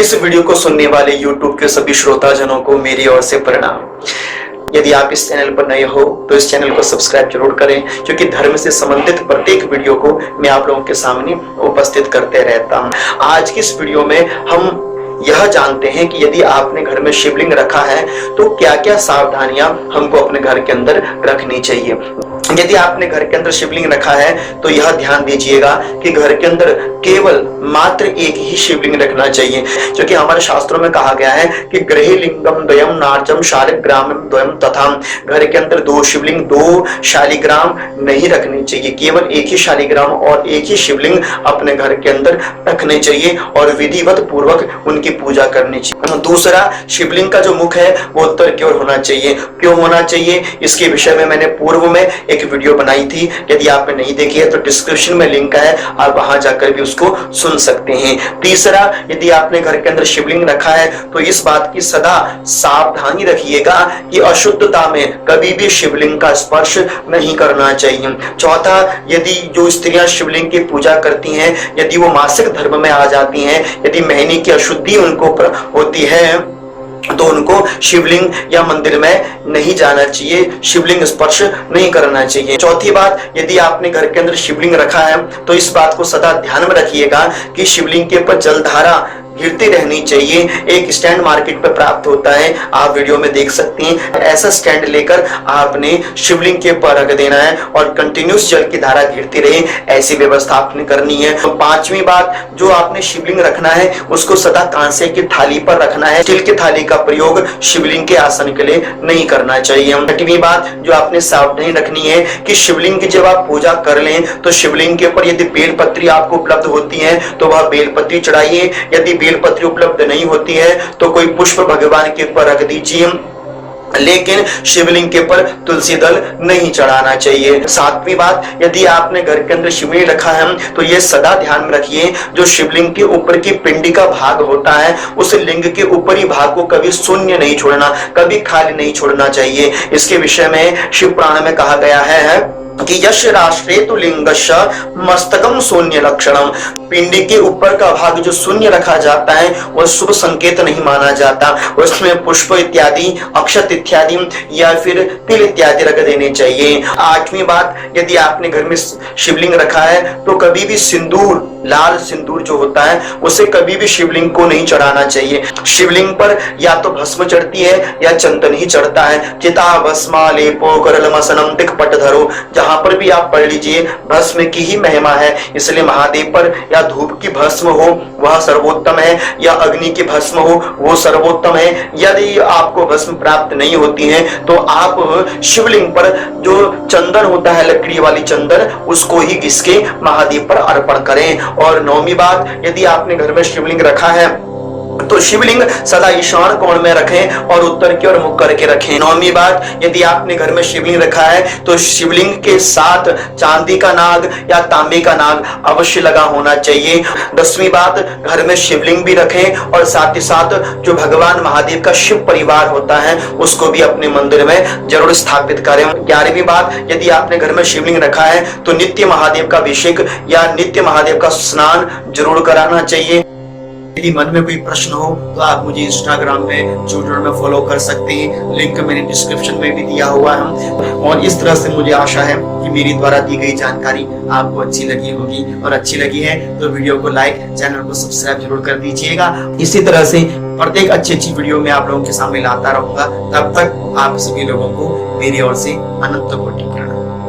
इस वीडियो को सुनने वाले YouTube के सभी श्रोताजनों को मेरी ओर से प्रणाम। यदि आप इस चैनल पर नए हो तो इस चैनल को सब्सक्राइब जरूर करें, क्योंकि धर्म से संबंधित प्रत्येक वीडियो को मैं आप लोगों के सामने उपस्थित करते रहता हूं। आज की इस वीडियो में हम यह जानते हैं कि यदि आपने घर में शिवलिंग रखा है तो क्या क्या सावधानियां हमको अपने घर के अंदर रखनी चाहिए। यदि आपने घर के अंदर शिवलिंग रखा है तो यह ध्यान दीजिएगा कि घर के अंदर केवल मात्र एक ही शिवलिंग रखना चाहिए, क्योंकि हमारे शास्त्रों में कहा गया है कि गृहे लिंगम द्वयम नार्चम शालिग्राम द्वयम तथा। घर के अंदर दो शिवलिंग, दो शालिग्राम नहीं रखने चाहिए, केवल एक ही शालिग्राम और एक ही शिवलिंग अपने घर के अंदर रखने चाहिए और विधिवत पूर्वक उनकी पूजा करनी चाहिए। दूसरा, शिवलिंग का जो मुख है वो उत्तर की ओर होना चाहिए। क्यों होना चाहिए, इसके विषय में मैंने पूर्व में एक वीडियो बनाई थी। यदि आपने नहीं देखी है तो डिस्क्रिप्शन में लिंक है, आप वहां जाकर भी उसको सुन सकते हैं। तीसरा, यदि आपने घर के अंदर शिवलिंग रखा है तो इस बात की सदा सावधानी रखिएगा कि अशुद्धता में कभी भी शिवलिंग का स्पर्श नहीं करना चाहिए। चौथा, यदि जो स्त्रियां शिवलिंग की पूजा करती हैं, यदि वो मासिक धर्म में आ जाती हैं, यदि महीने की अशुद्धि उनको होती है तो उनको शिवलिंग या मंदिर में नहीं जाना चाहिए, शिवलिंग स्पर्श नहीं करना चाहिए। चौथी बात, यदि आपने घर के अंदर शिवलिंग रखा है तो इस बात को सदा ध्यान में रखिएगा कि शिवलिंग के ऊपर जलधारा गिरती रहनी चाहिए। एक स्टैंड मार्केट पर प्राप्त होता है, आप वीडियो में देख सकते हैं। ऐसा स्टैंड लेकर आपने शिवलिंग के ऊपर रख देना है और कंटिन्यूस जल की धारा गिरती रहे, ऐसी व्यवस्था आपने करनी है। तो पांचवी बात, जो आपने शिवलिंग रखना है उसको सदा कांसे की थाली पर रखना है। स्टील की थाली का प्रयोग शिवलिंग के आसन के लिए नहीं करना चाहिए। छठवीं बात जो आपने सावधानी रखनी है कि शिवलिंग की जब आप पूजा कर लें तो शिवलिंग के ऊपर यदि बेलपत्री आपको उपलब्ध होती है तो वह बेलपत्री चढ़ाइए। यदि बेलपत्री उपलब्ध नहीं होती है तो कोई पुष्प भगवान के ऊपर रख दीजिए, लेकिन शिवलिंग के ऊपर तुलसी दल नहीं चढ़ाना चाहिए। सातवीं बात, यदि आपने घर के अंदर शिवलिंग रखा है तो यह सदा ध्यान में रखिए, जो शिवलिंग के ऊपर की पिंडी का भाग होता है उस लिंग के ऊपरी भाग को कभी शून्य नहीं छोड़ना, कभी खाली नहीं छोड़ना चाहिए। इसके विषय में शिव पुराण में कहा गया है कि यश राष्ट्रे तो लिंगस्य मस्तकम शून्य लक्षणम। पिंडी के ऊपर का भाग जो शून्य रखा जाता है वह शुभ संकेत नहीं माना जाता, उसमें पुष्प इत्यादि, अक्षत इत्यादि या फिर तिल इत्यादि रख देने चाहिए। आठवीं बात, यदि आपने घर में शिवलिंग रखा है तो कभी भी सिंदूर, लाल सिंदूर जो होता है उसे कभी भी शिवलिंग को नहीं चढ़ाना चाहिए। शिवलिंग पर या तो भस्म चढ़ती है या चंदन ही चढ़ता है। चिता भस्मा लेपो करलमसनम दिक्पट धरो, जहां पर भी आप पढ़ लीजिए भस्म की ही महिमा है, इसलिए महादेव पर या धूप की भस्म हो वह सर्वोत्तम है या अग्नि की भस्म हो वो सर्वोत्तम है। यदि आपको भस्म प्राप्त नहीं होती है तो आप शिवलिंग पर जो चंदन होता है, लकड़ी वाली चंदन, उसको ही घिस के महादेव पर अर्पण करें। और नौवीं बात, यदि आपने घर में शिवलिंग रखा है तो शिवलिंग सदा ईशान कोण में रखें और उत्तर की ओर मुख करके रखें। नौवीं बात, यदि आपने घर में शिवलिंग रखा है तो शिवलिंग के साथ चांदी का नाग या तांबे का नाग अवश्य लगा होना चाहिए। 10वीं बात, घर में शिवलिंग भी रखें और साथ ही साथ जो भगवान महादेव का शिव परिवार होता है उसको भी अपने मंदिर में जरूर स्थापित करें। 11वीं बात, यदि आपने घर में शिवलिंग रखा है तो नित्य महादेव का अभिषेक या नित्य महादेव का स्नान जरूर कराना चाहिए। यदि मन में कोई प्रश्न हो तो आप मुझे इंस्टाग्राम पे, ट्विटर में फॉलो कर सकते हैं, लिंक मैंने डिस्क्रिप्शन में भी दिया हुआ है। और इस तरह से मुझे आशा है कि मेरी द्वारा दी गई जानकारी आपको अच्छी लगी होगी, और अच्छी लगी है तो वीडियो को लाइक, चैनल को सब्सक्राइब जरूर कर दीजिएगा। इसी तरह से प्रत्येक अच्छी वीडियो में आप लोगों के सामने लाता रहूंगा। तब तक आप सभी लोगों को मेरी ओर से अनंत कोटि